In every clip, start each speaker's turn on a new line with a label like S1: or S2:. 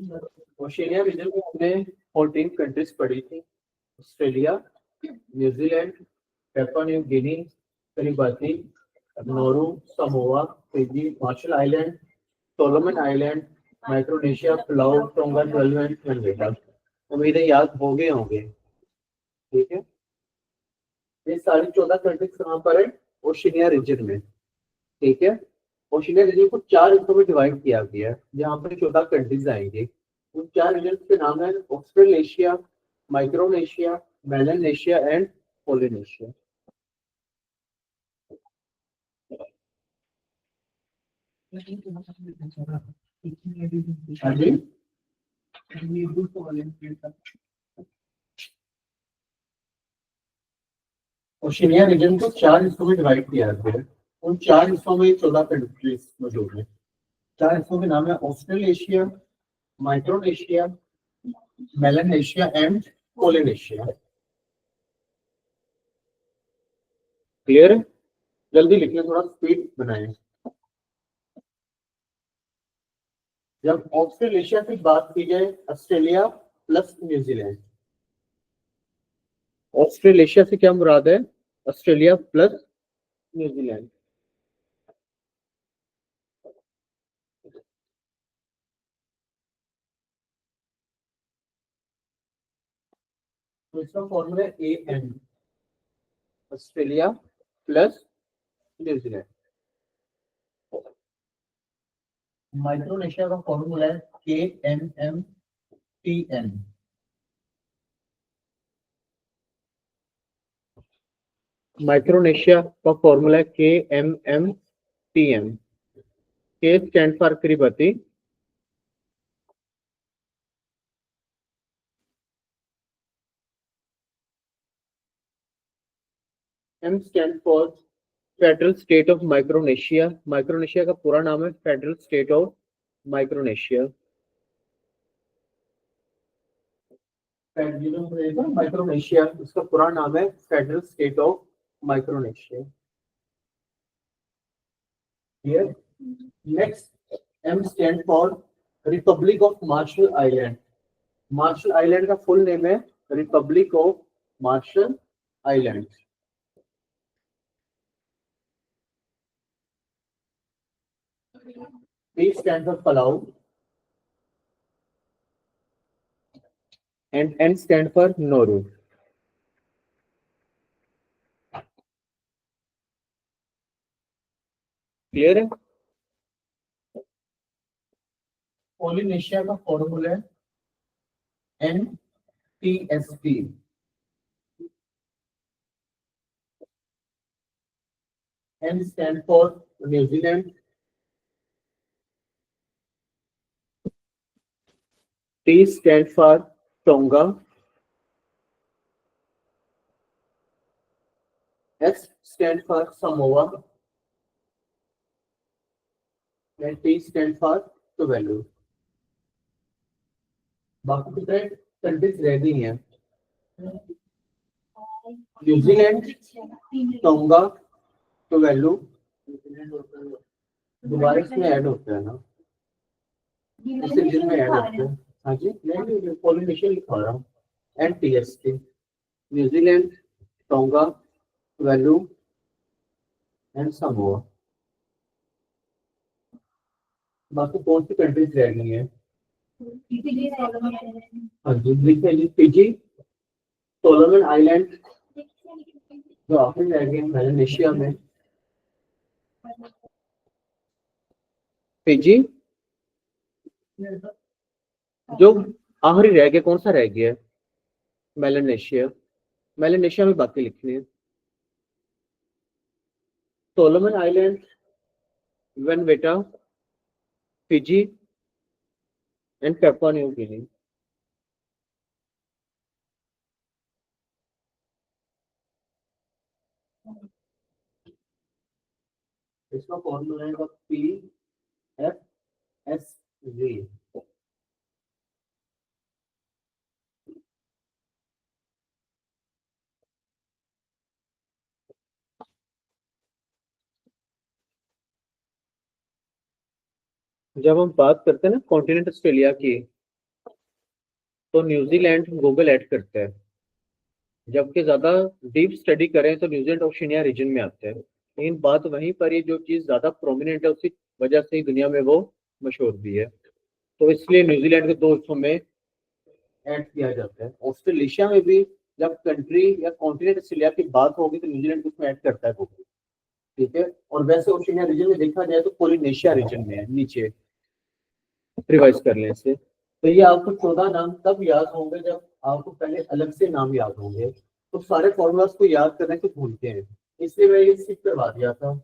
S1: Oceania reason में हमने 14 countries पढ़ी थी। Australia, New Zealand, Papua New Guinea, Kiribati, Nauru, Samoa, Fiji, Marshall island, Solomon island, Micronesia, Palau, Tonga, Tuvalu and वेनेजुएला। उम्मीद है याद हो गए होंगे। ठीक है, ये सारी 14 कंट्रीज कहाँ पर है? ओशिनिया रीजन में। ठीक है, ओशिनिया रीजन को 4 हिस्सों में डिवाइड किया गया है, जहाँ पर 14 कंट्रीज आएंगे। उन 4 रीजन के नाम है Australasia, Micronesia, Melanesia and Polynesia. हाँ जी, ओशिनिया रीजन को 4 हिस्सों में डिवाइड किया गया है। उन 4 हिस्सों में 14 कंट्रीज मौजूद है। 4 हिस्सों के नाम है Australasia, Micronesia, Melanesia and Polynesia. Clear है? जल्दी लिखिए, थोड़ा स्पीड बनाएं। जब ऑस्ट्रेलेशिया की बात की जाए, ऑस्ट्रेलिया प्लस न्यूजीलैंड। ऑस्ट्रेलेशिया से क्या मुराद है? Australia plus New Zealand. तो इसका फॉर्मूला है AN, Australia plus New Zealand. Micronesia का फॉर्मूला है KMMTN। माइक्रोनेशिया का फॉर्मूला है KMMTN। K stand for Kiribati, M stand for federal state of Micronesia. Micronesia का पूरा नाम है federal state of Micronesia. Micronesia, इसका पूरा नाम है federal state of Micronesia. Next, M stand for republic of Marshall island. Marshall island का full name है republic of Marshall island. P stand for Palau and N stand for Nauru. Clear है? Polynesia का formula है NTSP। N stand for New Zealand, T stand for Tonga, S stand for Samoa and T stand for Tuvalu. बाकी कितने countries रह गई हैं? New Zealand, Tonga, टुवालू, दोबारा इसमें ऐड होता है ना, इसी दिन में ऐड होता है। हाँ जी, मैं पोलिनेशिया लिखा रहा हूँ। NTSP, New Zealand, Tonga, Tuvalu and Samoa. बाकी कौन सी कंट्रीज रह गई हैं? हाँ जी, लिखिए फिजी, सोलोमन आइलैंड, जो आखिरी रह गए मेलानेशिया में। फिजी जो आखिरी रह गया, कौन सा रह गया? मेलानेशिया। मेलानेशिया में बाकी लिखनी है। Solomon island, Vanuatu, Fiji and Papua New Guinea. इसका फॉर्मूला है PFSV। जब हम बात करते हैं ना कॉन्टिनेंट ऑस्ट्रेलिया की, तो न्यूजीलैंड गूगल ऐड करता है, जबकि ज्यादा डीप स्टडी करें तो न्यूजीलैंड ओशिनिया रीजन में आते हैं। लेकिन बात वहीं पर, ये जो चीज ज्यादा प्रोमिनेंट है उसी वजह से ही दुनिया में वो मशहूर भी है, तो इसलिए न्यूजीलैंड के दो हिस्सों में ऐड किया जाता है। ऑस्ट्रेलेशिया में भी जब कंट्री या कॉन्टिनेंट ऑस्ट्रेलिया की बात होगी तो न्यूजीलैंड उसमें ऐड करता है गूगल, ठीक है। और वैसे ओशिनिया रीजन में देखा जाए तो पोलिनेशिया रीजन में है, नीचे रिवाइज कर लें इसे। तो ये आपको 14 नाम तब याद होंगे जब आपको पहले अलग से नाम याद होंगे, तो सारे फॉर्मूलाज को याद करने को भूलते हैं, इसलिए मैं ये स्किप करवा दिया था।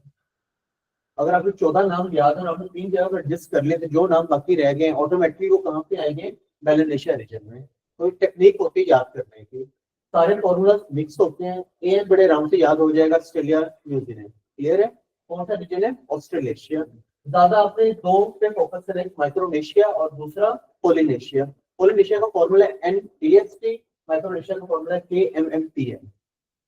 S1: अगर आपको 14 नाम याद है और आपने 3 जगह पर एडजस्ट कर लिए तो जो नाम बाकी रह गए ऑटोमेटिकली वो कहाँ पे आएंगे, मेलानेशिया रीजन में। तो टेक्निक होती है याद करने की, सारे फॉर्मूलाज मिक्स होते हैं, ए बड़े आराम से याद हो जाएगा, ऑस्ट्रेलिया न्यूजीलैंड। क्लियर है? कौन सा रीजन है? ऑस्ट्रेलेशिया। ज्यादा आपने दो पे फोकस करें, माइक्रोनेशिया और दूसरा पोलिनेशिया। पोलिनेशिया का फॉर्मूला NTST, माइक्रोनेशिया का फॉर्मूला KMMT है,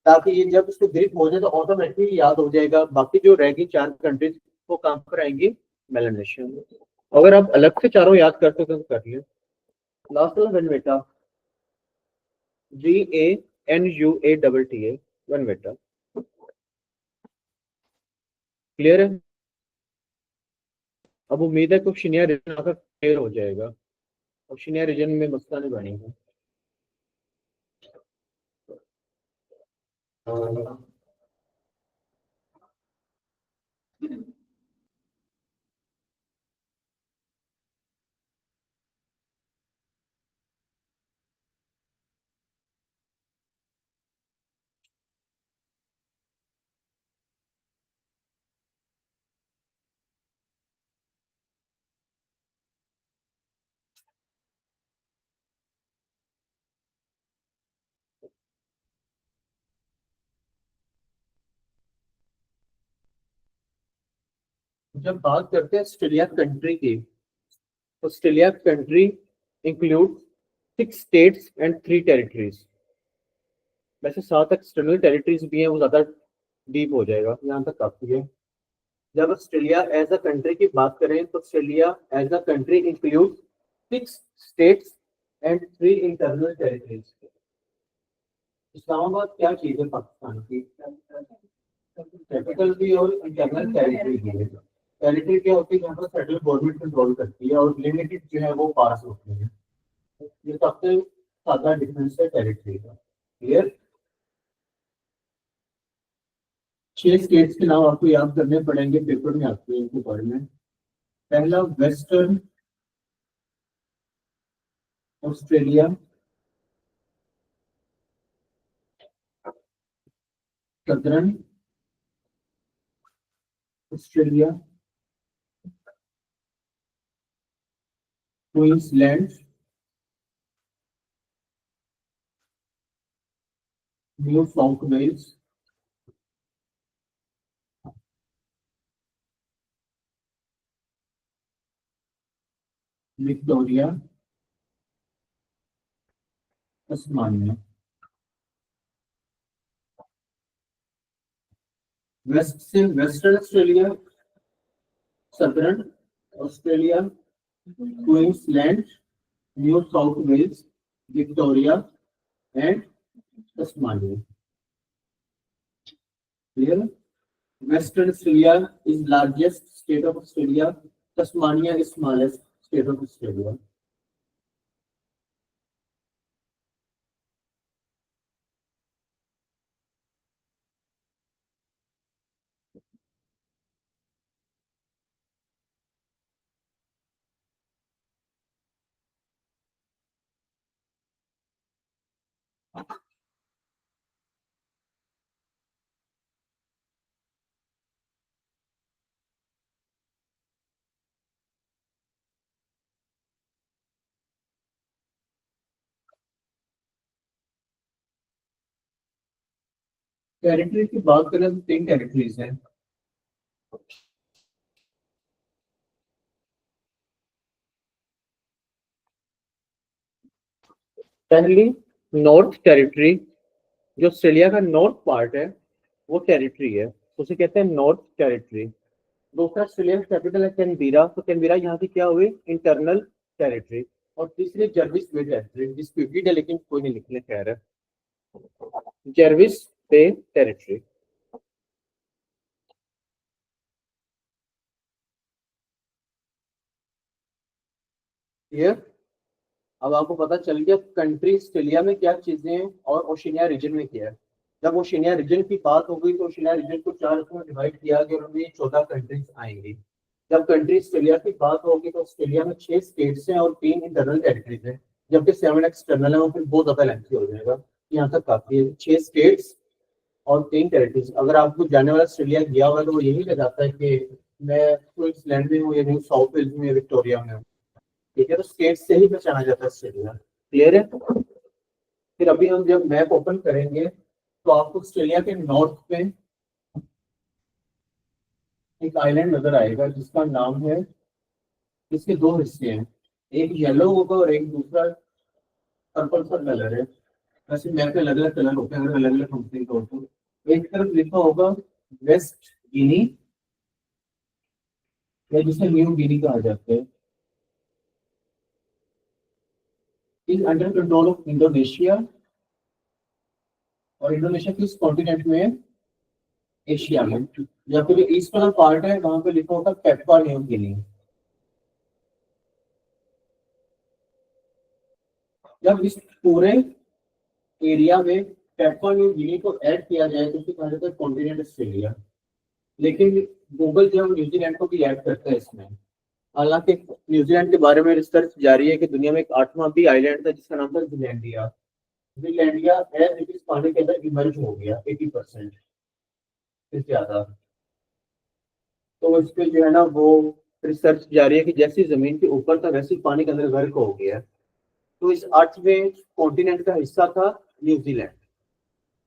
S1: ताकि ये जब इसको ग्रिप हो जाए तो ऑटोमेटिकली याद हो जाएगा। बाकी जो रहेगी 4 कंट्रीज वो कहाँ पर आएंगी, मेलानेशिया में। अगर आप अलग से चारों याद करते हो तो कर लियो। लास्ट वाला वेनवेटा, GANUATTA, वेनवेटा। क्लियर है? अब उम्मीद है कि ओशिनिया रीजन आपका क्लियर हो जाएगा। ओशिनिया रीजन में मसला नहीं बनेगा। जब बात करते हैं ऑस्ट्रेलिया कंट्री की, Australia country include 6 states and 3 territories. वैसे 7 एक्सटर्नल टेरिटरीज भी हैं, वो ज्यादा डीप हो जाएगा, यहाँ तक काफी है। जब ऑस्ट्रेलिया एज अ कंट्री की बात करें तो Australia as a country include 6 states and 3 internal territories. Islamabad क्या चीज है पाकिस्तान की? कैपिटल भी और इंटरनल टेरिटरी भी है। टेरिटरी क्या होती है? जहाँ पर सेंट्रल गवर्नमेंट कंट्रोल करती है, और लिमिटेड जो है वो पास होती है। ये सबसे सादा डिफरेंस है टेरिटरी का। क्लियर? 6 स्टेट्स के नाम आपको याद करने पड़ेंगे, पेपर में आते हैं इनको पढ़ने। पहला western Australia, southern Australia, Queensland, New South Wales, Victoria, Tasmania. West से western Australia, southern Australia, Queensland, New South Wales, Victoria and Tasmania. Clear? Western Australia is largest state of Australia, Tasmania is smallest state of Australia. Territory की बात करें तो 3 territories हैं। पहली north territory, जो Australia का north part है वो टेरिटरी है, उसे कहते हैं नॉर्थ टेरिटरी। दूसरा ऑस्ट्रेलिया कैपिटल है कैनबीरा, तो कैनबीरा यहाँ की क्या हुई, इंटरनल टेरिटरी। और तीसरी जर्विस बे टेरिटरी, डिस्प्यूटेड है लेकिन कोई नहीं लिखने कह रहा है। Jervis Bay territory. क्लियर? अब आपको पता चल गया कंट्री ऑस्ट्रेलिया में क्या चीजें हैं और ओशिनिया रीजन में क्या है। जब ओशिनिया रीजन की बात हो गई तो ओशिनिया रीजन को 4 में डिवाइड किया गया और उनमें 14 कंट्रीज आएंगी। जब कंट्री ऑस्ट्रेलिया की बात होगी तो ऑस्ट्रेलिया में 6 स्टेट्स हैं और 3 इंटरनल टेरिटरीज हैं, जबकि 7 एक्सटर्नल है, वो फिर बहुत ज्यादा लेंथी हो जाएगा। यहाँ तक काफी है, 6 स्टेट्स और 3 टेरिटरीज। अगर आपको जाने वाला ऑस्ट्रेलिया गया हुआ है तो वो यही बताता है कि मैं क्वींसलैंड में हूँ या न्यू साउथ वेल्स में, विक्टोरिया में हूँ। ठीक है, तो स्टेट से ही पहचाना जाता है ऑस्ट्रेलिया। क्लियर है? फिर अभी हम जब मैप ओपन करेंगे तो आपको ऑस्ट्रेलिया के नॉर्थ में एक आइलैंड नजर आएगा जिसका नाम है, इसके 2 हिस्से हैं, एक येलो होगा और एक दूसरा पर्पल सा कलर है। वैसे मैप में अलग अलग कलर होते हैं अलग अलग कंपनी के होते हैं। एक तरफ लिखा होगा वेस्ट गिनी या जिसे न्यू गिनी कहा जाता है, is under control of Indonesia. और इंडोनेशिया किस कॉन्टिनेंट में है? एशिया में। या फिर ईस्ट वाला पार्ट है वहां पे लिखा होगा पेप्पा न्यू गिनी। जब इस पूरे एरिया में पेप्पा न्यू गिनी को ऐड किया जाए तो उसे कहा जाता है कॉन्टिनेंट ऑस्ट्रेलिया। लेकिन गूगल जो है न्यूजीलैंड को भी ऐड करता है इसमें। हालांकि न्यूजीलैंड के बारे में रिसर्च जारी है कि दुनिया में एक 8वां भी आइलैंड था जिसका नाम था जिलैंडिया। जिलैंडिया है लेकिन इस पानी के अंदर इमर्ज हो गया 80% से ज्यादा। तो इस पे जो है ना वो रिसर्च जारी है कि जैसी जमीन के ऊपर था वैसी पानी के अंदर गर्क हो गया। तो इस 8वें कॉन्टिनेंट का हिस्सा था न्यूजीलैंड।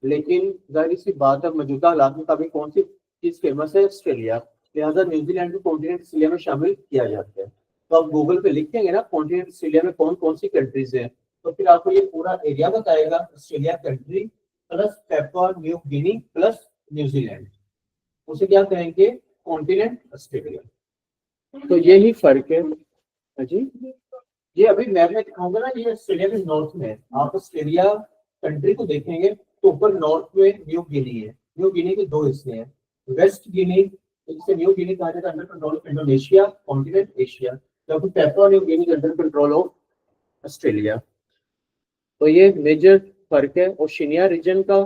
S1: लेकिन जाहिर सी बात है मौजूदा हालात में अभी कौन सी चीज फेमस है? ऑस्ट्रेलिया। लिहाजा न्यूजीलैंड को कॉन्टिनेंट ऑस्ट्रेलिया में शामिल किया जाता है। तो आप गूगल पे लिखेंगे ना कॉन्टिनेंट ऑस्ट्रेलिया में कौन कौन सी कंट्रीज हैं, तो फिर आपको ये पूरा एरिया बताएगा Australia country plus Papua New Guinea plus New Zealand, उसे क्या कहेंगे? Continent Australia. तो यही फर्क है। हाँ जी, ये अभी मैप में दिखाऊंगा ना, ये ऑस्ट्रेलिया के नॉर्थ में है। आप ऑस्ट्रेलिया कंट्री को देखेंगे तो ऊपर नॉर्थ में न्यू गिनी है। न्यू गिनी के 2 हिस्से हैं, वेस्ट गिनी जिसे न्यू गिनी कहा जाता है under control of Indonesia continent Asia, जबकि Papua New Guinea under control of Australia. तो ये मेजर फर्क है ओशिनिया रीजन का,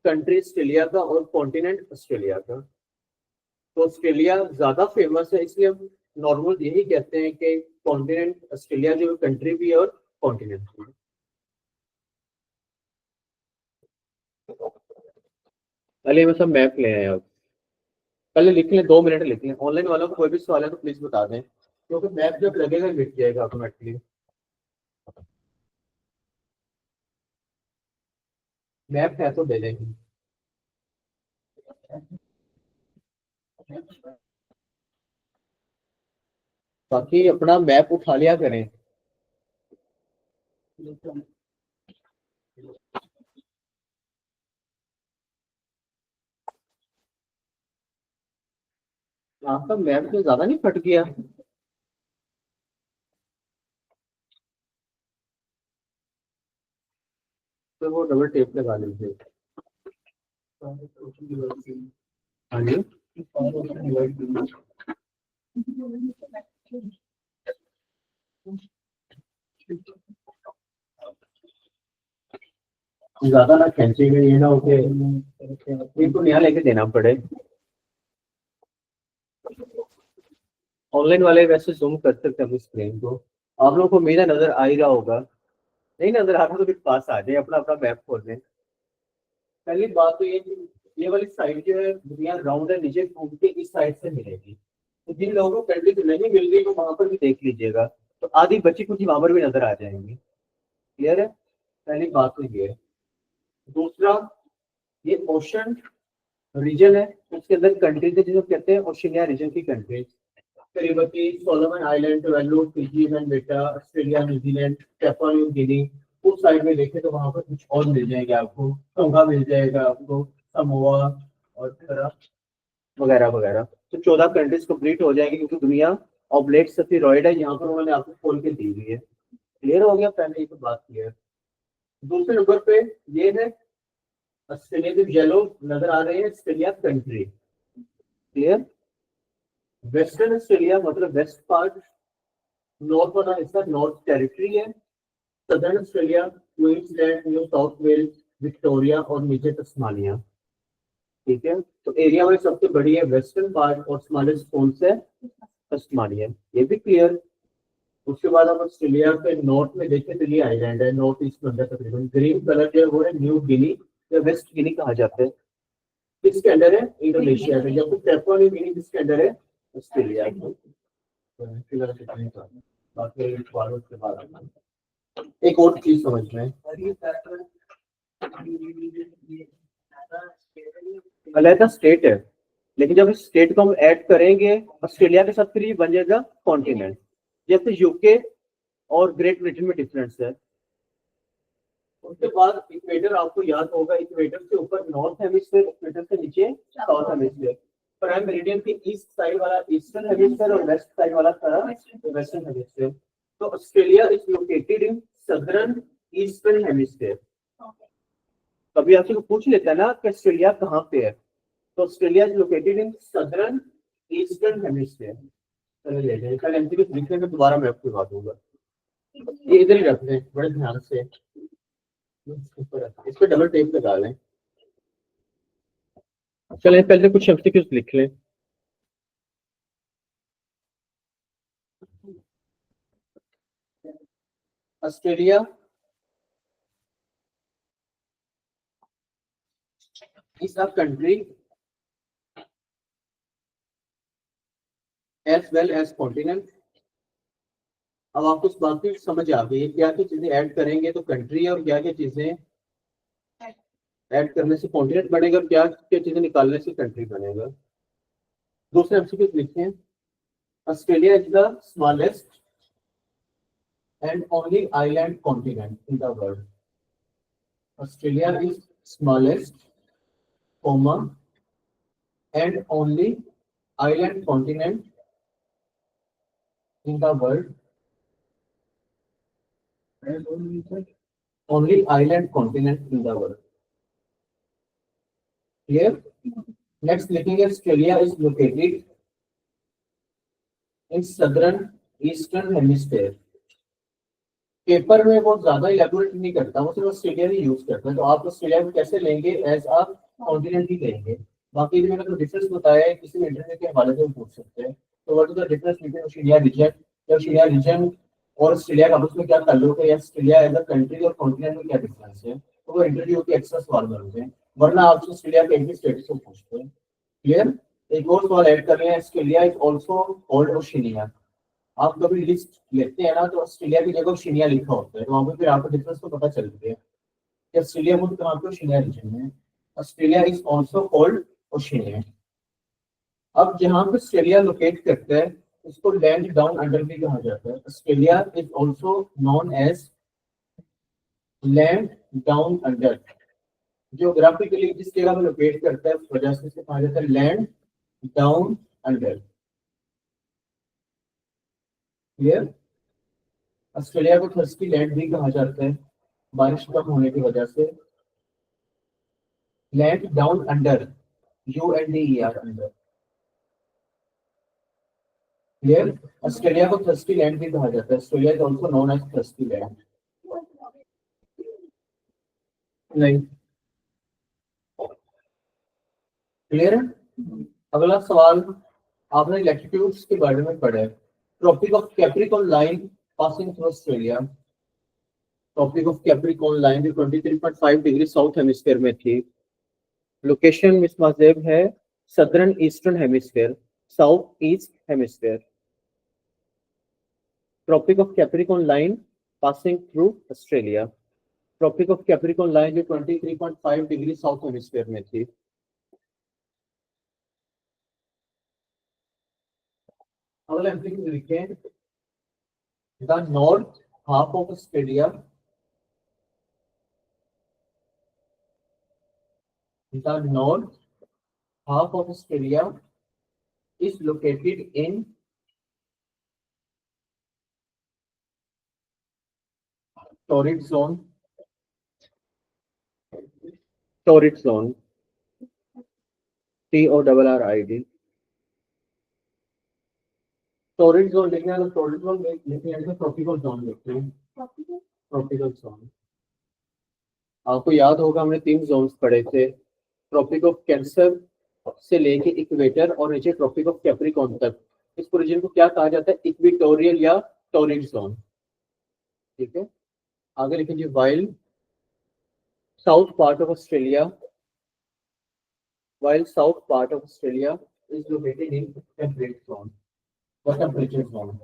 S1: कंट्री ऑस्ट्रेलिया का और कॉन्टिनेंट ऑस्ट्रेलिया का। तो ऑस्ट्रेलिया ज्यादा फेमस है इसलिए हम नॉर्मल यही कहते हैं कि कॉन्टिनेंट ऑस्ट्रेलिया जो कंट्री भी है और कॉन्टिनेंट भी है। पहले मैं सब मैप ले आए। अब पहले लिख लें, 2 मिनट लिख लें। ऑनलाइन वालों को कोई भी सवाल है तो प्लीज बता दें, क्योंकि मैप जब लगेगा मिट जाएगा ऑटोमेटिकली। मैप है तो दे देंगे। बाकी अपना मैप उठा लिया करें। आपका मैप तो ज्यादा नहीं फट गया? तो वो डबल टेप लगा लीजिए। हाँ जी, ज्यादा ना खींचेगा, ये ना होके इनको यहाँ लेके देना पड़े। ऑनलाइन वाले वैसे जूम कर सकते हैं अपनी स्क्रीन को। आप लोगों को मेरा नजर आ ही रहा होगा, नहीं नजर आ रहा तो फिर पास आ जाए, अपना अपना मैप खोल लें। पहली बात तो ये वाली साइड जो है दुनिया राउंड है, नीचे घूम के इस साइड से मिलेगी। तो जिन लोगों को कंट्री नहीं मिल रही तो वहां पर भी देख लीजिएगा, तो आधी बची कुछ वहां पर भी नजर आ जाएंगी। क्लियर है? पहली बात तो ये है। दूसरा, ये ओशन रीजन है, उसके अंदर कंट्रीज है जिसे कहते हैं ओशिनिया रीजन की countries. Kiribati, Solomon island, Tuvalu, Fiji and बेटा, Australia, New Zealand, Papua New Guinea. उस साइड में देखें तो वहां पर कुछ और मिल जाएंगे आपको, टोंगा मिल जाएगा आपको, समोआ और वगैरह वगैरह। तो 14 कंट्रीज कंप्लीट हो जाएंगी क्योंकि दुनिया ऑब्लेट सफीरॉइड है, यहाँ पर उन्होंने आपको खोल के दी हुई है। क्लियर हो गया, पहले एक बात क्लियर। दूसरे नंबर पे ये है ऑस्ट्रेलिया के येलो नजर आ रहे हैं, Australia country. Clear. Western Australia मतलब वेस्ट पार्ट, नॉर्थ वाला हिस्सा नॉर्थ टेरिटरी है। Southern Australia Queensland, New South Wales, Victoria और नीचे तस्मानिया। ठीक है, तो एरिया में सबसे बड़ी है वेस्टर्न पार्ट और स्मॉलेस्ट कौन सा है? तस्मानिया। ये भी क्लियर। उसके बाद हम ऑस्ट्रेलिया के नॉर्थ में देखें तो ये आइलैंड है, नॉर्थ ईस्ट में अंदर तकरीबन ग्रीन कलर जो है वो है न्यू गिनी या वेस्ट गिनी कहा जाता है। किसके अंडर है? इंडोनेशिया में। जबकि पैपुआ न्यू गिनी किसके अंडर है? ऑस्ट्रेलिया में। बाकी सवालों के बाद एक और चीज समझ में, अलग स्टेट है, लेकिन जब इस स्टेट को हम ऐड करेंगे ऑस्ट्रेलिया के साथ फिर ये बन जाएगा कॉन्टिनेंट। जैसे यूके और ग्रेट ब्रिटेन में डिफरेंस है। उसके बाद इक्वेटर आपको याद होगा, इक्वेटर से ऊपर नॉर्थ हेमिस्फीयर, इक्वेटर से नीचे साउथ हेमिस्फीयर। प्राइम मेरिडियन के ईस्ट साइड वाला ईस्टर्न हेमिस्फीयर और वेस्ट साइड वाला वेस्टर्न हेमिस्फीयर। तो Australia is located in southern eastern hemisphere. कभी आपसे पूछ लेता है ना कि ऑस्ट्रेलिया कहाँ पे है, तो Australia is located in southern eastern hemisphere. चलिए कल एमसीक्यू लिखने में दोबारा मैं आपको बता दूंगा। ये इधर ही रखते हैं बड़े ध्यान से, इस पे डबल टेप लगा लें। चलें पहले कुछ एमसीक्यूज लिख लें। Australia is a country as well as continent। अब आपको इस बात की समझ आ गई है क्या क्या चीजें ऐड करेंगे तो कंट्री, और क्या क्या चीजें ऐड करने से कॉन्टिनेंट बनेगा, और क्या क्या चीजें निकालने से कंट्री बनेगा। दूसरे एमसीक्यू लिखते हैं। Australia is the smallest and only island continent in the world. Australia is smallest comma and only island continent in the world, and only island continent in the world। Clear? Next लिखेंगे Australia is located in southern eastern hemisphere। Paper में वो ज्यादा elaborate नहीं करता, वो सिर्फ Australia ही use करता है। तो आप ऑस्ट्रेलिया को कैसे लेंगे? एज अ कॉन्टिनेंट ही लेंगे। बाकी मैंने तो डिफरेंस बताया है, किसी भी इंटरनेट के हवाले से पूछ सकते हैं। तो what is the difference between Australia region, या ऑस्ट्रेलिया रीजन और ऑस्ट्रेलिया का आपस में क्या ताल्लुक है, या ऑस्ट्रेलिया एज अ कंट्री और कॉन्टिनेंट में क्या डिफरेंस है। तो वो इंटरव्यू के एक्स्ट्रा सवाल बनते हैं, वरना आपसे ऑस्ट्रेलिया के एक भी स्टेटस को पूछते हैं। क्लियर? एक और सवाल ऐड कर रहे हैं, Australia is also called Oceania. आप कभी लिस्ट लेते हैं ना तो ऑस्ट्रेलिया की जगह ओशिनिया लिखा होता है, तो वहां पर फिर आपको डिफरेंस तो पता चल गया कि ऑस्ट्रेलिया मुल्क कहाँ पे ओशिनिया रीजन में। Australia is also called Oceania. अब जहां पे ऑस्ट्रेलिया लोकेट करता है उसको लैंड डाउन अंडर भी कहा जाता है। Australia is also known as land down under. Geographically जिस जगह में लोकेट करता है उस वजह से कहा जाता है land down under. Clear? Australia को थर्स्टी लैंड भी कहा जाता है, बारिश कम होने की वजह से। Land down under, UNDER under. Clear? Australia को थर्स्टी लैंड भी कहा जाता है। Australia is also known as thirsty land. नहीं क्लियर है? अगला सवाल आपने लैटिट्यूड्स के बारे में पढ़ा है। Tropic of Capricorn line passing through Australia. Tropic of Capricorn line जो 23.5 डिग्री साउथ हेमिस्फीयर में थी। लोकेशन मिस माजेब है southern eastern hemisphere, south east hemisphere. Tropic of Capricorn line passing through Australia. Tropic of Capricorn line जो 23.5 degree south hemisphere में थी। अगला एमसीक्यू लिखें। The north half of Australia, the north half of Australia is located in torrid zone, torrid zone, TORRID। Torrid zone लिखना है तो torrid zone लिखने हैं, ट्रॉपिकल जोन लिखते हैं, ट्रॉपिकल जोन। आपको याद होगा हमने 3 जोन्स पढ़े थे, ट्रॉपिक ऑफ कैंसर से लेके इक्वेटर और नीचे ट्रॉपिक ऑफ कैप्रिकॉर्न तक। इस रीजन को क्या कहा जाता है? इक्वेटोरियल या टॉरिड जोन। ठीक है, आगे लिखेंगे while south part of Australia, while south part of Australia is located in temperate zone or temperature zone।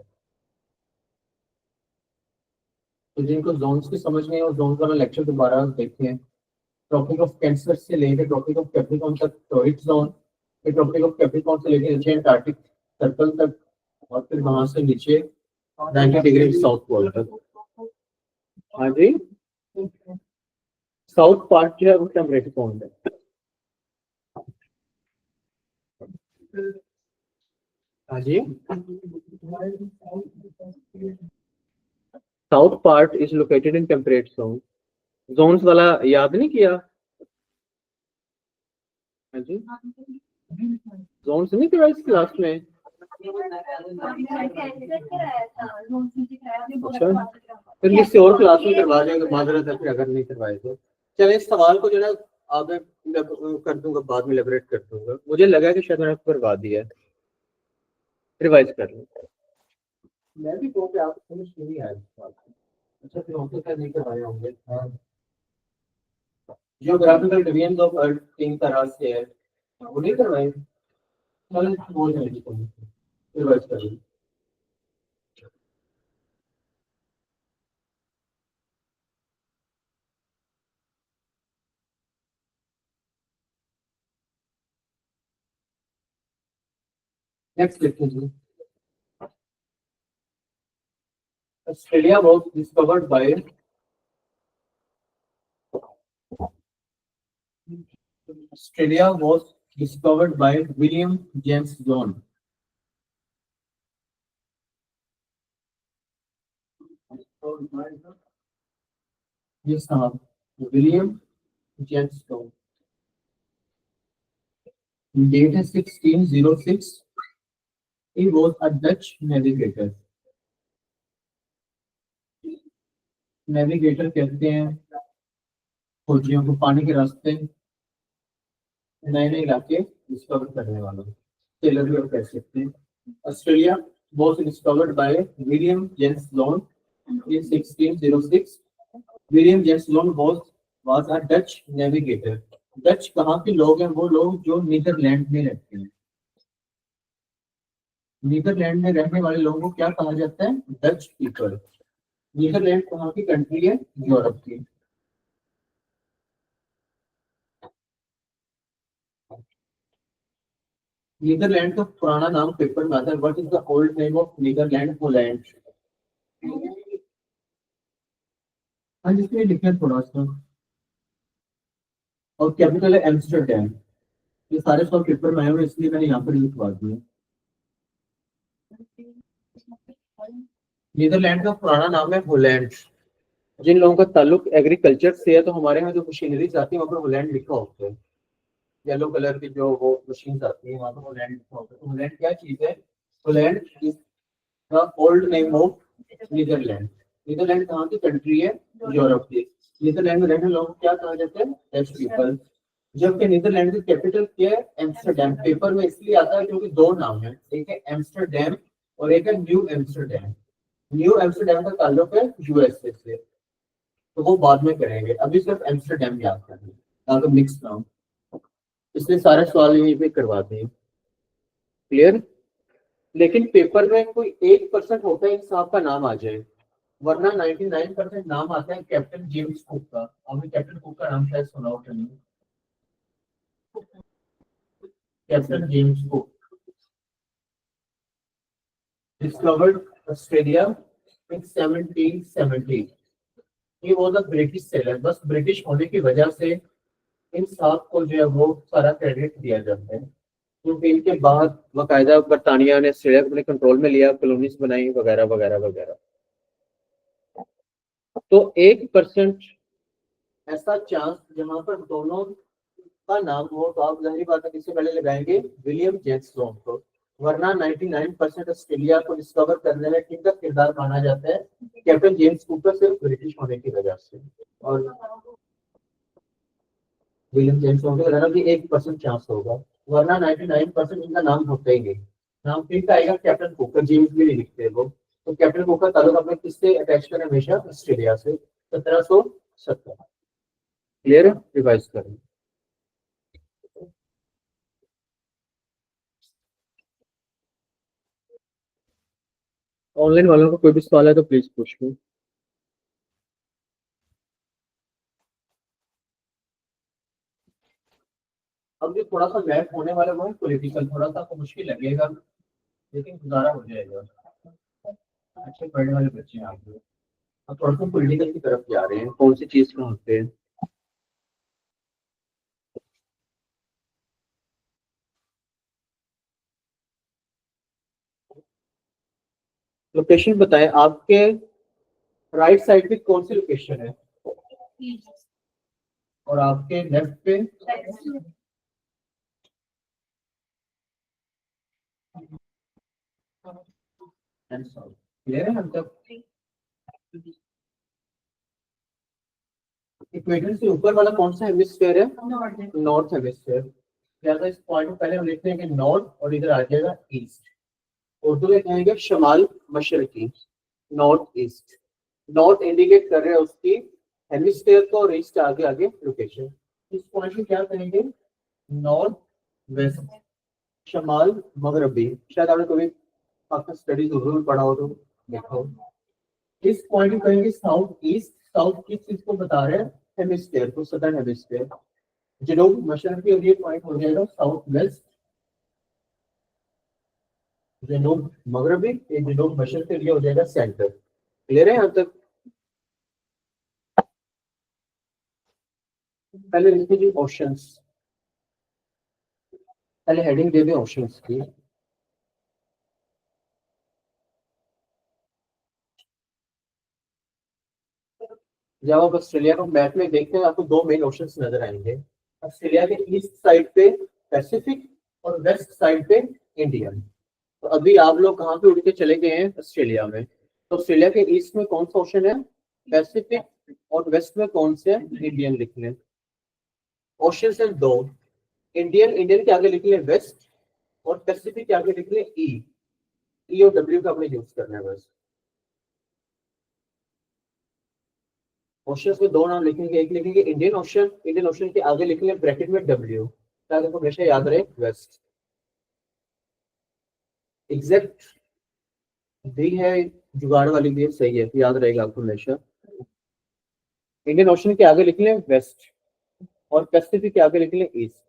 S1: तो जिनको जोन्स की समझ नहीं है और जोन्स वाला लेक्चर दोबारा देखते हैं। ट्रॉपिक ऑफ कैंसर से लेकर ट्रॉपिक ऑफ कैप्रिकॉर्न तक टॉरिड जोन, फिर ट्रॉपिक ऑफ कैप्रिकॉर्न से लेकर नीचे अंटार्कटिक सर्कल तक, और फिर वहां से नीचे 90 डिग्री साउथ पोल तक। हाँ जी, साउथ पार्ट जो है वो टेम्परेट जोन है। हाँ जी, south part is located in temperate zone. Zones वाला याद नहीं किया? हाँ जी, जोन्स नहीं किया इस क्लास में? अच्छा, फिर किसी और क्लास में करवा देंगे माजरत है, फिर अगर नहीं करवाए तो। चलिए इस सवाल को जो है आगे कर दूंगा, बाद में एलेबोरेट कर दूंगा। मुझे लगा कि शायद मैंने आपको करवा दिया है, रिवाइज कर लूँ। मैं भी कहूँ कि आप समझ नहीं आया इस बात को। अच्छा, फिर हमको क्या नहीं करवाए होंगे। जियोग्राफिकल डिवीजन ऑफ अर्थ 3 तरह से है, वो नहीं करवाए। चलो बोल देंगे, रिवाइज कर लूँ। नेक्स्ट लिखेंगे, Australia was discovered by William James John। Yes, William James John। Date is 1606। He was a Dutch navigator। Navigator कहते हैं खोजियों को पानी के रास्ते नए नए इलाके डिस्कवर करने वालों, टेलर भी आप कह सकते हैं। Australia was discovered by William James Loan in 1606। William James Loan was a Dutch navigator। Dutch कहाँ के लोग हैं? वो लोग जो नीदरलैंड में रहते हैं। नीदरलैंड में रहने वाले लोगों को क्या कहा जाता है? Dutch people. नीदरलैंड कहाँ की कंट्री है? यूरोप की। नीदरलैंड का पुराना नाम पेपर में आता है। What is the old name of Netherland? Holland. हाँ, जिसमें लिखना थोड़ा सा। और कैपिटल है एम्स्टरडैम। ये सारे सब पेपर में आए हुए, इसलिए मैंने यहाँ पर लिखवा दिया। नीदरलैंड का पुराना नाम है होलैंड। जिन लोगों का ताल्लुक एग्रीकल्चर से है, तो हमारे यहाँ जो मशीनरीज आती है वहाँ पर होलैंड लिखा होता है। येलो कलर की जो वो मशीन आती है वहाँ पर होलैंड लिखा होता है। होलैंड क्या चीज है? Holland is the old name of Netherland. Netherland कहाँ की कंट्री है? यूरोप की। नीदरलैंड में रहने लोगों को क्या कहा जाता है? Dutch people. जबकि नीदरलैंड की कैपिटल क्या है? एम्स्टरडैम। पेपर में इसलिए आता है क्योंकि 2 नाम है, एक है एम्स्टरडैम और एक है न्यू एम्स्टरडैम। न्यू एम्स्टरडैम का ताल्लुक है यूएसए से, तो वो बाद में करेंगे, अभी सिर्फ एम्स्टरडैम याद करना, ताकि मिक्स ना हो। इसलिए सारे सवाल यहीं पे करवाते हैं। क्लियर? लेकिन पेपर में कोई 1% होता है इंसाफ का नाम आ जाए, वरना 99% नाम आता है कैप्टन जेम्स कुक का। आपने कैप्टन कुक का नाम शायद सुना हो। Captain James Cook discovered Australia in 1770। ये वो था ब्रिटिश सेलर। बस ब्रिटिश होने की वजह से इन साहब को जो है वो सारा क्रेडिट दिया जाता है, क्योंकि इनके बाद बाकायदा बरतानिया ने ऑस्ट्रेलिया को अपने कंट्रोल में लिया, कॉलोनीज बनाई वगैरह वगैरह वगैरह। तो 1% ऐसा चांस जहां पर दोनों का नाम हो, तो आप जाहिर बात है किससे पहले लगाएंगे, विलियम जेम्स लोन को। वरना 99% ऑस्ट्रेलिया को डिस्कवर करने में किसका किरदार माना जाता है, कैप्टन जेम्स कुकर, सिर्फ ब्रिटिश होने की वजह से। और विलियम जेम्स लोन को लगाना भी 1% चांस होगा, वरना 99% इनका नाम होता ही नहीं। नाम फिर का आएगा कैप्टन कुकर, जेम्स भी नहीं लिखते वो। तो कैप्टन कुकर ताल्लुक अपने किससे अटैच करें, हमेशा ऑस्ट्रेलिया से। 1770। क्लियर है, रिवाइज करें। ऑनलाइन वालों को कोई भी सवाल है तो प्लीज पूछ लो। अब जो थोड़ा सा मैथ होने वाला वो है पॉलिटिकल, थोड़ा सा आपको मुश्किल लगेगा, लेकिन गुजारा हो जाएगा। अच्छे पढ़ने वाले बच्चे हैं आप लोग। अब थोड़ा सा पॉलिटिकल की तरफ जा रहे हैं, कौन सी चीज में होते हैं। लोकेशन बताएं, आपके राइट साइड पे कौन सी लोकेशन है, और आपके लेफ्ट पे। क्लियर है हम तक। इक्वेटर से ऊपर वाला कौन सा हेमिस्फीयर है, नॉर्थ हेमिस्फीयर। ज्यादा इस पॉइंट में पहले हम लिखते हैं कि नॉर्थ, और इधर आ जाएगा ईस्ट। उर्दू में कहेंगे शमाल मशरकी, नॉर्थ ईस्ट। नॉर्थ इंडिकेट कर रहे हैं उसकी हेमिस्फीयर को, और ईस्ट आगे आगे लोकेशन। इस पॉइंट में क्या कहेंगे, नॉर्थ वेस्ट, शमाल मगरबी। शायद आपने कभी आपका स्टडीज उर्दू में पढ़ा हो तो देखा हो। इस पॉइंट में कहेंगे साउथ ईस्ट। साउथ किस चीज को बता रहे हैं, हेमिस्फीयर को, सदर्न हेमिस्फीयर। जनूब मशरकी, और ये पॉइंट हो जाएगा साउथ वेस्ट। जनूब मगरबी, ये जनूब मशरकी, ये हो जाएगा सेंटर। क्लियर है यहाँ तक। पहले लिख लीजिए ऑप्शंस, पहले हेडिंग दे दें ऑप्शंस की। जब आप ऑस्ट्रेलिया को मैप में देखते हैं, आपको दो मेन ऑप्शंस नजर आएंगे। ऑस्ट्रेलिया के ईस्ट साइड पे पैसिफिक, और वेस्ट साइड पे इंडियन। तो अभी आप लोग कहाँ पे उड़ के चले गए हैं, ऑस्ट्रेलिया में। तो ऑस्ट्रेलिया के ईस्ट में कौन सा ऑप्शन है, पैसिफिक, और वेस्ट में कौन से इंडियन लिख लें। ऑप्शन है दो, इंडियन, इंडियन के आगे लिख लें वेस्ट, और पैसिफिक के आगे लिख लें ई। ई और डब्ल्यू का अपने यूज करना है बस। ऑप्शन में दो नाम लिखेंगे, एक लिखेंगे इंडियन ऑप्शन, इंडियन ऑप्शन के आगे लिखेंगे ब्रैकेट में डब्ल्यू, ताकि आपको हमेशा याद रहे वेस्ट। एग्जैक्ट दी है, जुगाड़ वाली भी है, सही है, याद रहेगा आपको हमेशा। इंडियन ओशन के आगे लिख लें वेस्ट, और पैसिफिक के आगे लिख लें ईस्ट।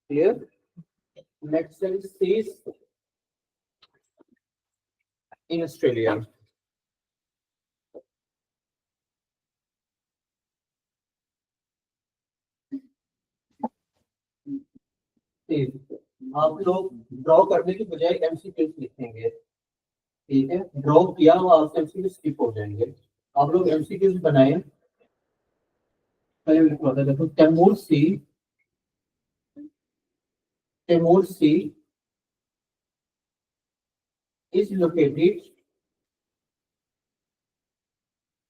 S1: क्लियर। नेक्स्ट है सीज इन ऑस्ट्रेलिया। आप लोग ड्रॉ करने की बजाय एमसीक्यूज लिखेंगे, ठीक है। ड्रॉ किया हुआ आपसे एमसीक्यू स्किप हो जाएंगे। आप लोग एमसीक्यूज बनाए। पहले लिखवा था, देखो तैमूर सी is located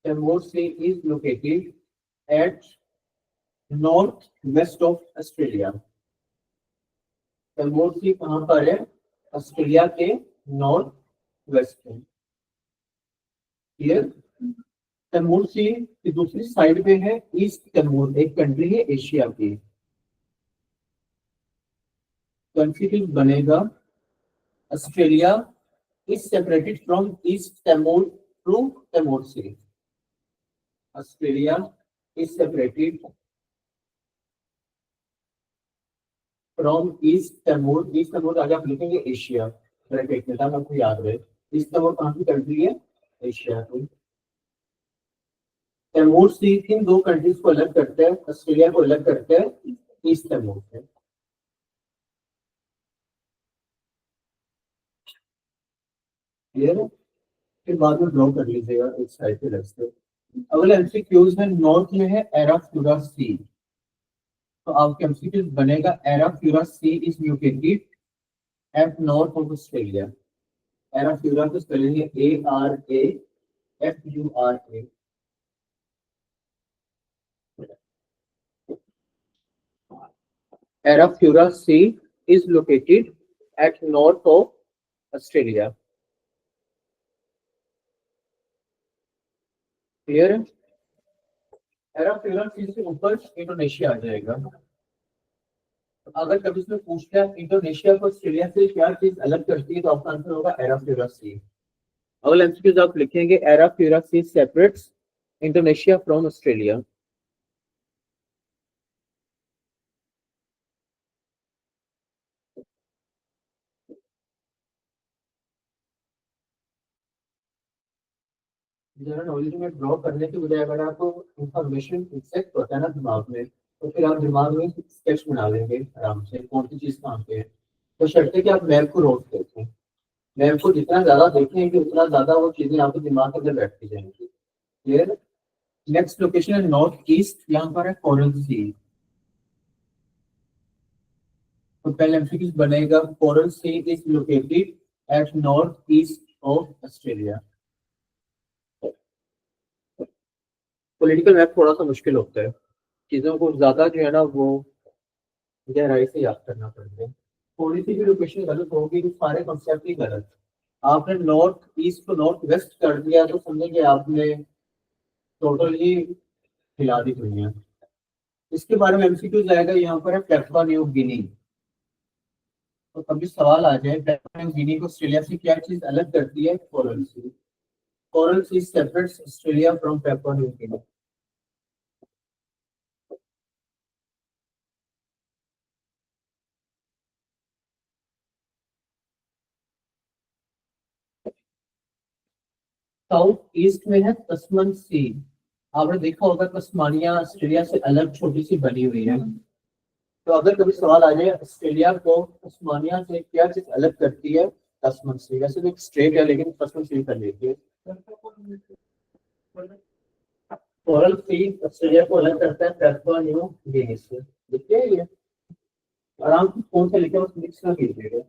S1: Taiwan Sea is located at north west of Australia। Taimur सी कहाँ पर है, ऑस्ट्रेलिया के नॉर्थ वेस्ट में। क्लियर। तैमूर सी की दूसरी साइड पे है ईस्ट तैमूर, एक कंट्री है एशिया की। कंफ्यूज बनेगा, Australia is separated from East Timor through Timor Sea। Australia is separated from East Timor। East Timor आगे आप लिखेंगे एशिया, ब्रैकेट में, ताकि आपको याद रहे। ईस्ट तिमोर कहाँ की कंट्री है, एशिया की। तैमूर सी किन दो कंट्रीज को अलग करते हैं, ऑस्ट्रेलिया को अलग करते हैं ईस्ट तैमूर से। क्लियर है? फिर बाद में ड्रॉ कर लीजिएगा इस साइड पे रख दो। अगला एमसीक्यूज में नॉर्थ में है एराफ्यूरा सी। तो आपके एमसीक्यूज बनेगा Arafura sea is located at north of Australia. Arafura को स्पेलिंग है ARAFURA। Arafura sea is located at north of Australia. Clear है? एराफ्यूरा सी से ऊपर इंडोनेशिया आ जाएगा। अगर कभी इसमें पूछ लिया इंडोनेशिया को ऑस्ट्रेलिया से क्या चीज अलग करती है, तो आपका आंसर होगा एराफ्यूरा सी। अगला एमसीक्यूज आप लिखेंगे Arafura sea separates Indonesia from Australia. General knowledge में ड्रॉ करने की बजाय अगर आपको इंफॉर्मेशन एग्जैक्ट होता है ना दिमाग में, तो फिर आप दिमाग में स्केच बना लेंगे आराम से कौन सी चीज कहाँ पे है। तो शर्त है कि आप मैप को रोज देखें। मैप को जितना ज्यादा देखेंगे उतना ज्यादा वो चीजें आपके दिमाग के अंदर बैठती जाएंगी। क्लियर? नेक्स्ट लोकेशन है नॉर्थ ईस्ट, यहाँ पर है कोरल सी। तो पहले एमसीक्यू बनेगा coral sea is located at north east of Australia. Political map थोड़ा सा मुश्किल होता है, चीजों को ज्यादा जो है ना वो गहराई से याद करना पड़ता है। थोड़ी सी भी लोकेशन गलत होगी तो सारे कॉन्सेप्ट ही गलत। आपने नॉर्थ ईस्ट को नॉर्थ वेस्ट कर दिया तो समझेंगे आपने टोटल ही हिला दी दुनिया। इसके बारे में एमसीक्यू जाएगा, यहाँ पर है पेपुआ न्यू गिनी। तो कभी सवाल आ जाए पेपुआ न्यू गिनी को ऑस्ट्रेलिया से क्या चीज अलग करती है? Coral sea. Coral sea separates Australia from Papua New Guinea. South east में है तस्मन सी। आपने देखा होगा तस्मानिया ऑस्ट्रेलिया से अलग छोटी सी बनी हुई है। तो अगर कभी सवाल आ जाए ऑस्ट्रेलिया को तस्मानिया से क्या चीज अलग करती है? तस्मन सी। वैसे तो एक स्टेट है लेकिन तस्मन सी कर लेती है। कोरल सी ऑस्ट्रेलिया को अलग करता है पेपुआ न्यू गिनी से। देखिए ये आराम से फोन से लिखे, बस मिक्स ना कीजिएगा।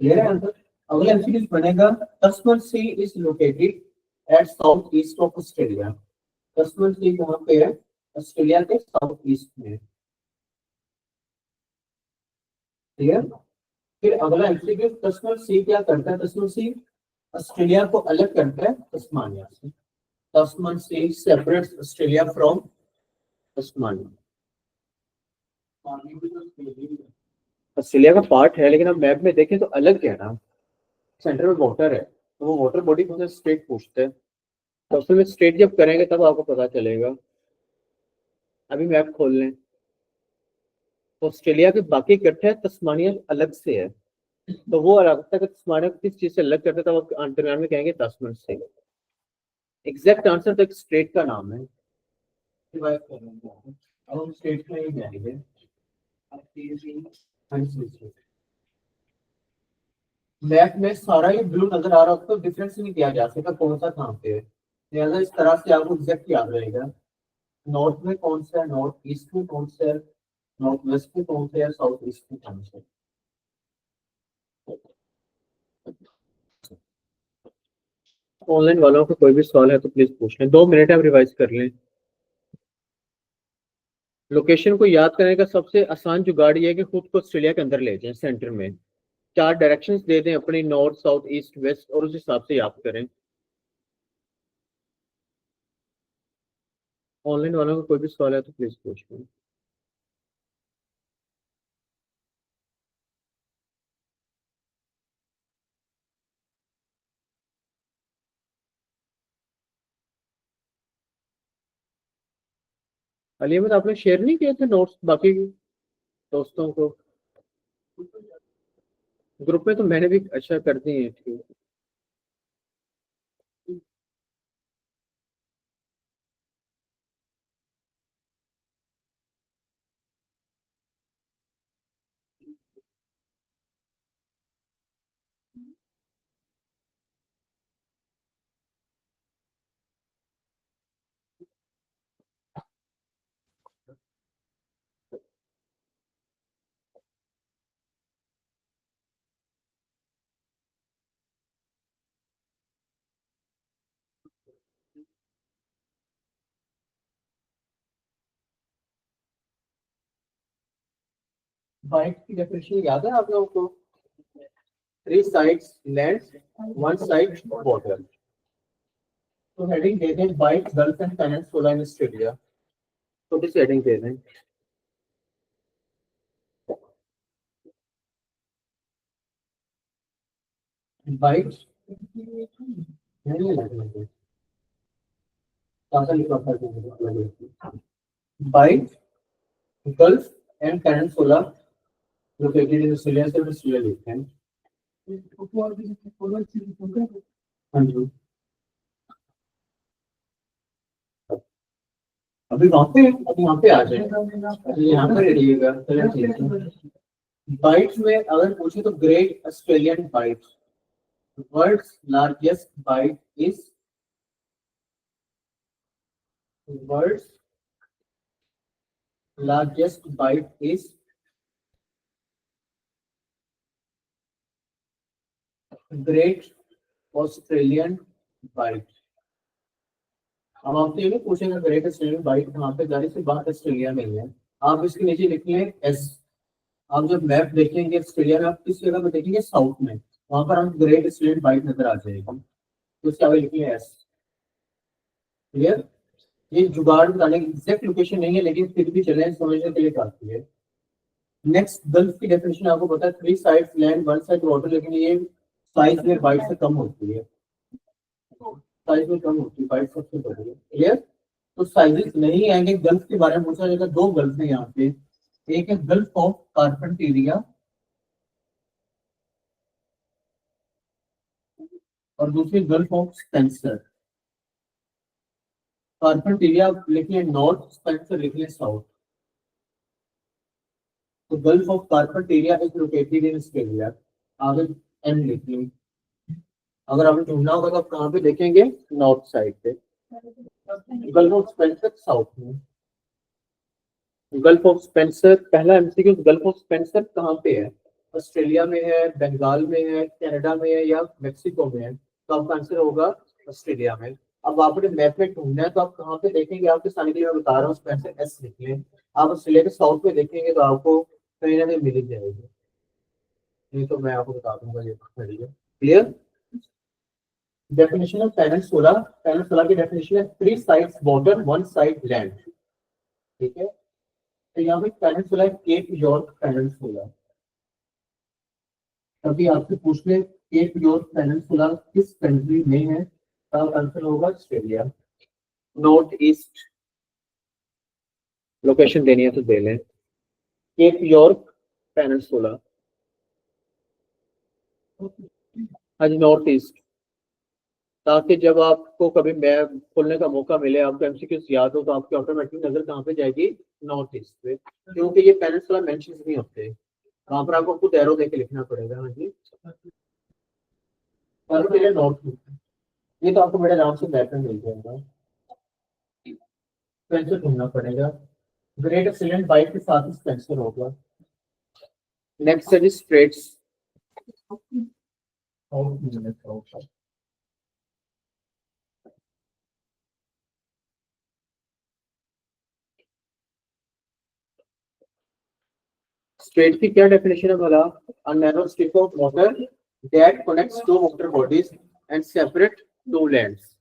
S1: क्लियर है आंसर? अगला एमसीक्यू बनेगा Tasman sea is located at south east of Australia. Tasman sea कहाँ पे है? ऑस्ट्रेलिया के साउथ ईस्ट में। क्लियर? फिर अगला एमसीक्यू तस्मन सी क्या करता है? तस्मन सी ऑस्ट्रेलिया को अलग करता है तस्मानिया से। Tasman sea separates Australia from Tasmania. Australia का पार्ट है लेकिन अब मैप में देखें तो अलग है ना। सेंटर में वाटर है तो वो वाटर बॉडी को स्टेट पूछते हैं। तो असल में स्टेट जब करेंगे तब आपको पता चलेगा। अभी मैप खोल लें तो ऑस्ट्रेलिया के बाकी इकट्ठे है, तस्मानिया अलग से है। तो वो अलग तक तस्मानिया को किस चीज से अलग करते हैं, तब आप दरम्यान में कहेंगे तस्मन से। एग्जैक्ट आंसर तो एक स्टेट का नाम है। रिवाइज कर लेंगे। अब हम स्टेट में ही जाएंगे। मैप में सारा ही ब्लू नजर आ रहा हो तो डिफरेंस नहीं किया जा सकता कौन सा कहाँ पे है। लिहाजा इस तरह से आपको एग्जैक्ट याद रहेगा। नॉर्थ में कौन सा है, नॉर्थ ईस्ट में कौन सा है, नॉर्थ वेस्ट में कौन सा है, साउथ ईस्ट में कौन सा है। ऑनलाइन वालों को कोई भी सवाल है तो प्लीज पूछ लें, 2 मिनट आप रिवाइज कर लें। लोकेशन को याद करने का सबसे आसान जुगाड़ ये है कि खुद को ऑस्ट्रेलिया के अंदर ले जाएं, सेंटर में 4 डायरेक्शंस दे दें अपनी, नॉर्थ साउथ ईस्ट वेस्ट, और उस हिसाब से याद करें। ऑनलाइन वालों को कोई भी सवाल है तो प्लीज पूछ लें। अली अहमद, आपने शेयर नहीं किए थे नोट्स बाकी दोस्तों को? ग्रुप में तो मैंने भी अच्छा कर दी है, ठीक। बाइट की डेफिनेशन याद है आप लोगों को? 3 sides land, 1 side water. तो हेडिंग दे दें bight gulf and peninsula in Australia, तो किस हेडिंग दे दें? Bight bight gulf and peninsula located in Australia से ऑस्ट्रेलिया लिखते हैं। हाँ जी, अभी वहाँ पे, अभी यहाँ पे आ जाए, यहाँ पे रहिएगा। बाइट्स में अगर पूछे तो great Australian bight, world's largest bight is, world's largest bight is great Australian bight. अब आपसे ये पूछेगा ग्रेट ऑस्ट्रेलियन बाइट कहाँ पे, जारी से बात ऑस्ट्रेलिया में ही है। आप इसके नीचे लिख लें एस। आप जब मैप देखेंगे ऑस्ट्रेलिया में, आप किस जगह पे देखेंगे? साउथ में, वहां पर हम ग्रेट ऑस्ट्रेलियन बाइट नजर आ जाएगी, तो उसके आगे लिखिए एस। क्लियर? ये जुगाड़ बताने की एग्जैक्ट लोकेशन नहीं है, लेकिन फिर भी चले समझने के लिए काफी है। नेक्स्ट गल्फ की डेफिनेशन आपको पता है, 3 साइड्स लैंड 1 साइड वाटर, लेकिन ये साइज में बाइट से कम होती है, साइज में कम होती है, बाइट सबसे बड़ी है। क्लियर? तो साइजेस नहीं आएंगे। गल्फ के बारे में पूछा जाएगा, 2 गल्फ है यहाँ पे, एक है गल्फ ऑफ कार्पेंटेरिया और दूसरी गल्फ ऑफ स्पेंसर। कार्पेंटेरिया लिख लें नॉर्थ, स्पेंसर लिख लें साउथ। तो gulf of Carpentaria is located in Australia, आगे एन लिख लें। अगर आपने ढूंढना होगा तो आप कहाँ पे देखेंगे? नॉर्थ साइड पे। गल्फ ऑफ स्पेंसर साउथ में। गल्फ ऑफ स्पेंसर, पहला एमसीक्यू, गल्फ ऑफ स्पेंसर कहाँ पे है? ऑस्ट्रेलिया में है, बंगाल में है, कनाडा में है या मेक्सिको में है? तो आपका आंसर होगा ऑस्ट्रेलिया में। अब आपने मैप में ढूंढना है तो आप कहाँ पे देखेंगे? आपके सामने के लिए मैं बता रहा हूँ, स्पेंसर एस लिख लें। आप ऑस्ट्रेलिया के साउथ में देखेंगे तो आपको कहीं ना कहीं मिल ही जाएगी, नहीं तो मैं आपको बता दूंगा ये clear. Definition of peninsula, peninsula की डेफिनेशन है 3 साइड्स वाटर 1 साइड लैंड। ठीक है, तो यहाँ पे पेनिनसुला है केप यॉर्क पेनिनसुला। अभी आपसे पूछ ले केप यॉर्क पेनिनसुला किस कंट्री में है, तो आंसर होगा ऑस्ट्रेलिया। नॉर्थ ईस्ट लोकेशन देनी है तो दे लें, केप यॉर्क पेनिनसुला। आज नॉर्थ ईस्ट, ताकि जब आपको कभी मैप खोलने का मौका मिले, आपको एमसीक्यूज याद हो, तो आपकी ऑटोमेटिक नजर कहाँ पे जाएगी? नॉर्थ ईस्ट पे, क्योंकि ये पेनिनसुला मेंशन नहीं होते, वहां पर आपको खुद एरो देके लिखना पड़ेगा। हाँ जी, नॉर्थ ईस्ट, ये तो आपको बड़े आराम से मैप में मिल जाएगा, स्पेंसर ढूंढना पड़ेगा। ग्रेट ऑस्ट्रेलियन बाइट के साथ ही स्पेंसर होगा। नेक्स्ट है जी स्ट्रेट्स। स्ट्रेट की क्या डेफिनेशन है भला? A narrow strip of water that connects two water bodies and separate two lands.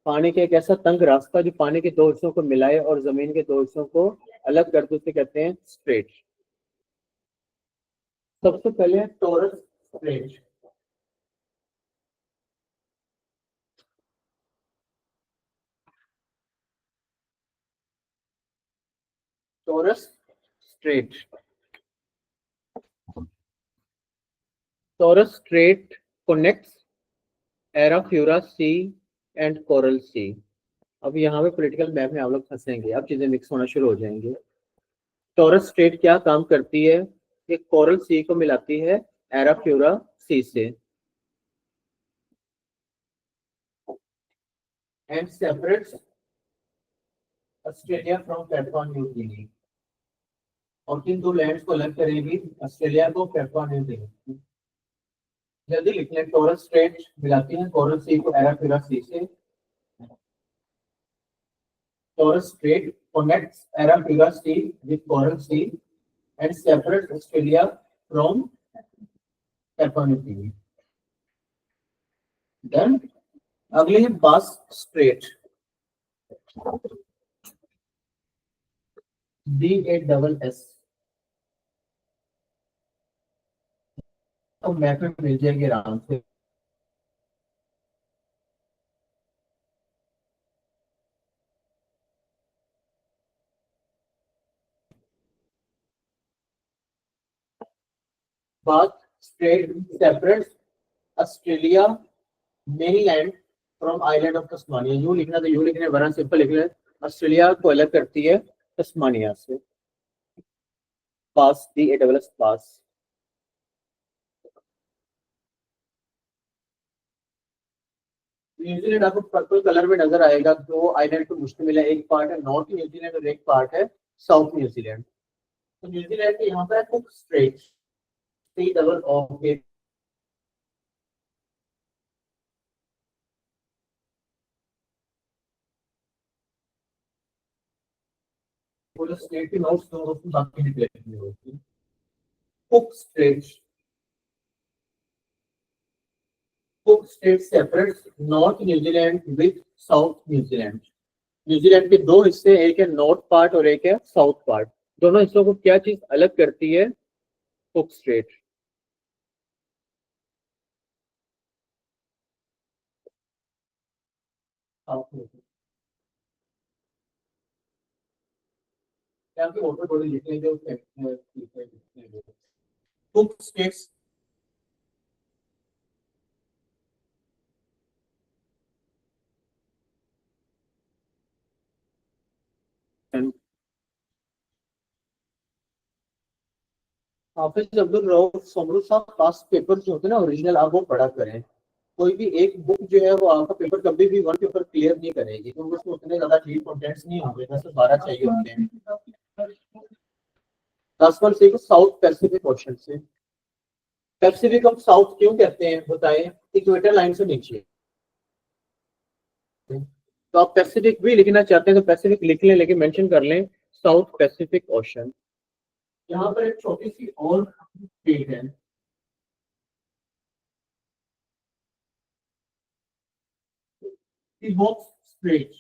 S1: पानी का एक ऐसा तंग रास्ता जो पानी के 2 हिस्सों को मिलाए और जमीन के 2 हिस्सों को अलग कर दे, उसे कहते हैं स्ट्रेट। सबसे पहले Torres strait. Torres strait, Torres strait connects Arafura sea and coral sea. अब यहाँ पे पॉलिटिकल मैप में आप लोग फंसेंगे, अब चीजें मिक्स होना शुरू हो जाएंगे। टॉरस स्ट्रेट क्या काम करती है? ये कोरल सी को मिलाती है एराफ्यूरा सी से and separates Australia from Papua New Guinea, और किन 2 लैंड्स को अलग करेगी? ऑस्ट्रेलिया को, पैपुआ न्यू गिनी। जल्दी लिख लें, टॉरस स्ट्रेट मिलाती है कोरल सी को एराफ्यूरा सी से। Torres strait connects Arafura sea with coral sea and separate Australia from Papua New Guinea. Then अगले है बास स्ट्रेट, BASS, तो मैप में मिल जाएगी आराम से। बास straight separate Australia mainland from island of Tasmania. यूं लिखना तो यूं लिखना, वरना सिंपल लिखना, ऑस्ट्रेलिया को अलग करती है तस्मानिया से। पास, BASS पास। न्यूजीलैंड आपको पर्पल कलर में नजर आएगा। दो आइलैंड को मुश्तमिल है, एक पार्ट है नॉर्थ न्यूजीलैंड और एक पार्ट है साउथ न्यूजीलैंड। तो न्यूजीलैंड के यहाँ पर है कुक स्ट्रेट, COOK, पूरे स्टेट के नोट्स तो बाकी डिक्लेरेशन होती है। Cook straight, cook state separate north New Zealand with south New Zealand. New Zealand के दो हिस्से, एक है नॉर्थ पार्ट और एक है साउथ पार्ट। दोनों हिस्सों को क्या चीज अलग करती है? Cook straight. यहाँ पे ऑटो थोड़ी लिख लेंगे, कुक स्टेट्स हाफिज अब्दुल रऊफ समरू साहब पास पेपर जो होते हैं ना ओरिजिनल, आप वो पढ़ा करें। कोई भी एक बुक जो है वो आपका पेपर कभी भी वन पेपर क्लियर नहीं करेगी, क्योंकि उसमें उतने ज्यादा डीप कंटेंट्स नहीं होंगे, 10 से 12 चाहिए होते हैं। 10 से साउथ पैसिफिक ओशन से। पैसिफिक ऑफ साउथ क्यों कहते हैं बताएं? इक्वेटर लाइन से नीचे। तो आप पैसिफिक भी लिखना चाहते हैं तो पैसिफिक लिख लें, लेकिन मेंशन कर लें साउथ पैसिफिक ओशन। यहाँ पर एक छोटी सी और फील्ड है, Peabox Strait,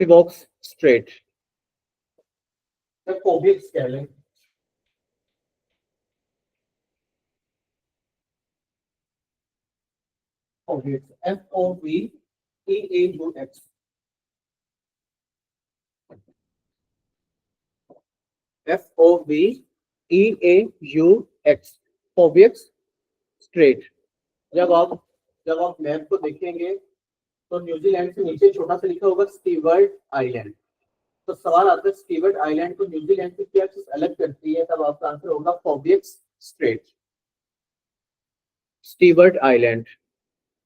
S1: Peabox Strait, Fovex कह लें, Fovex, FOVEAUX, FOVEAUX, Fovex Strait। जब आप मैप को देखेंगे तो न्यूजीलैंड से नीचे छोटा सा लिखा होगा स्टीवर्ट आइलैंड। तो सवाल आता है स्टीवर्ट आइलैंड को न्यूजीलैंड से क्या चीज अलग करती है? तब आपका आंसर होगा Foveaux strait. Stewart island,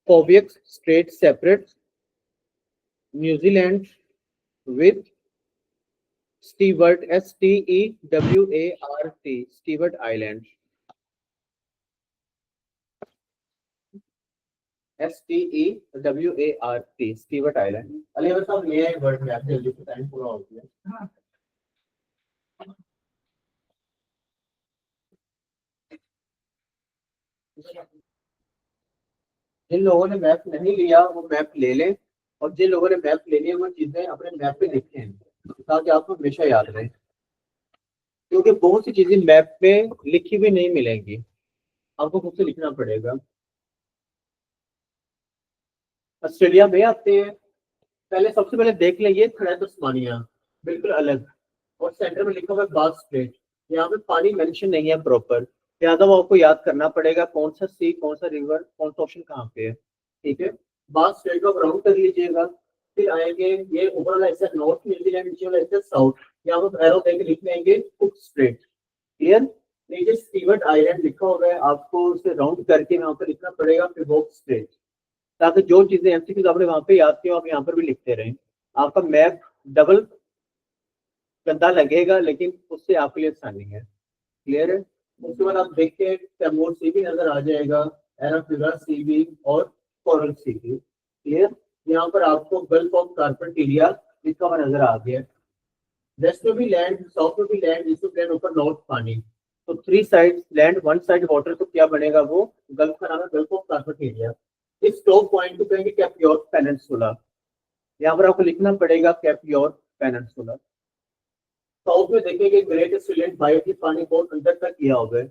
S1: Foveaux strait separate New Zealand with Stewart, STEWART, Stewart island, STEWART, Stewart island. Ali साहब ले आए वर्ड में, आप जल्दी से, टाइम पूरा हो गया। जिन लोगों ने मैप नहीं लिया वो मैप ले लें, और जिन लोगों ने मैप ले लिया वो चीजें अपने मैप पे लिखें, ताकि आपको हमेशा याद रहे, क्योंकि बहुत सी चीजें मैप पे लिखी हुई नहीं मिलेंगी, आपको खुद से लिखना पड़ेगा। ऑस्ट्रेलिया में आते हैं, पहले सबसे पहले देख लें, ये खड़ा है तस्मानिया बिल्कुल अलग, और सेंटर में लिखा हुआ है बास स्ट्रेट। यहाँ पे पानी मेंशन नहीं है प्रॉपर, लिहाजा वो आपको याद करना पड़ेगा कौन सा सी, कौन सा रिवर, कौन सा ऑप्शन कहाँ पे है। ठीक है, बास स्ट्रेट को राउंड कर लीजिएगा। फिर आएंगे, ये ऊपर वाला हिस्सा नॉर्थ न्यूजीलैंड, नीचे वाला हिस्सा साउथ। यहाँ पर एरो देके लिख लेंगे कुक स्ट्रेट। क्लियर? नीचे स्टीवर्ट आइलैंड लिखा होगा है, आपको उसे राउंड करके यहाँ पर लिखना पड़ेगा पिबोक स्ट्रेट, ताकि जो चीजें एमसीक्यूज आपने वहां पे याद की हो आप यहाँ पर भी लिखते रहें। आपका मैप डबल गंदा लगेगा, लेकिन उससे आपके लिए आसानी है। क्लियर है? उसके बाद आप देखते तैमूर सी भी नजर आ जाएगा, एराफिरा सी भी और कोरल सी भी। क्लियर? यहाँ पर आपको गल्फ ऑफ कार्पेंटेरिया लिखा हुआ नजर आ गया। वेस्ट में भी लैंड, साउथ में भी लैंड, ईस्ट में लैंड, ऊपर नॉर्थ पानी। तो 3 साइड लैंड, 1 साइड वाटर, तो क्या बनेगा वो गल्फ का नाम है गल्फ ऑफ कार्पेंटेरिया। इस टॉप पॉइंट को कहेंगे कैप्योर पेनिनसुला। यहाँ पर आपको लिखना पड़ेगा कैप्योर पेनिनसुला। साउथ में देखेंगे ग्रेट ऑस्ट्रेलियन बाइट, पानी बहुत अंदर तक किया होगा,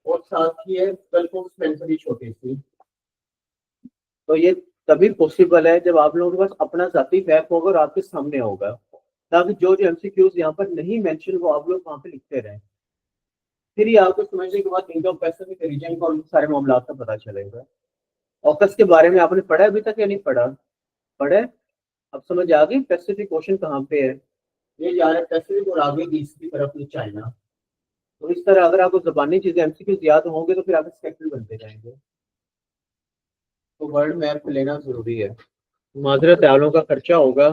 S1: और साथ ही है गल्फ ऑफ स्पेंसर छोटी सी। तो ये तभी पॉसिबल है जब आप लोगों के पास अपना जाती मैप होगा और आपके सामने होगा, ताकि जो जो एमसीक्यूज यहाँ पर नहीं मेंशन वो आप लोग वहाँ पे लिखते रहें। फिर ये आपको समझने के बाद इंडो पैसिफिक रीजन का और सारे मामला का पता चलेगा। ऑकस के बारे में आपने पढ़ा अभी तक या नहीं पढ़ा? पढ़े? अब समझ आ गई पैसिफिक ओशन कहाँ पे है? ये जा रहा है पैसिफिक और आगे ईस्ट की तरफ में चाइना। तो इस तरह अगर आपको जबानी चीजें एमसीक्यूज याद होंगे तो फिर आप स्केच बनते जाएंगे। तो वर्ल्ड मैप लेना जरूरी है। माजरत आलों का खर्चा होगा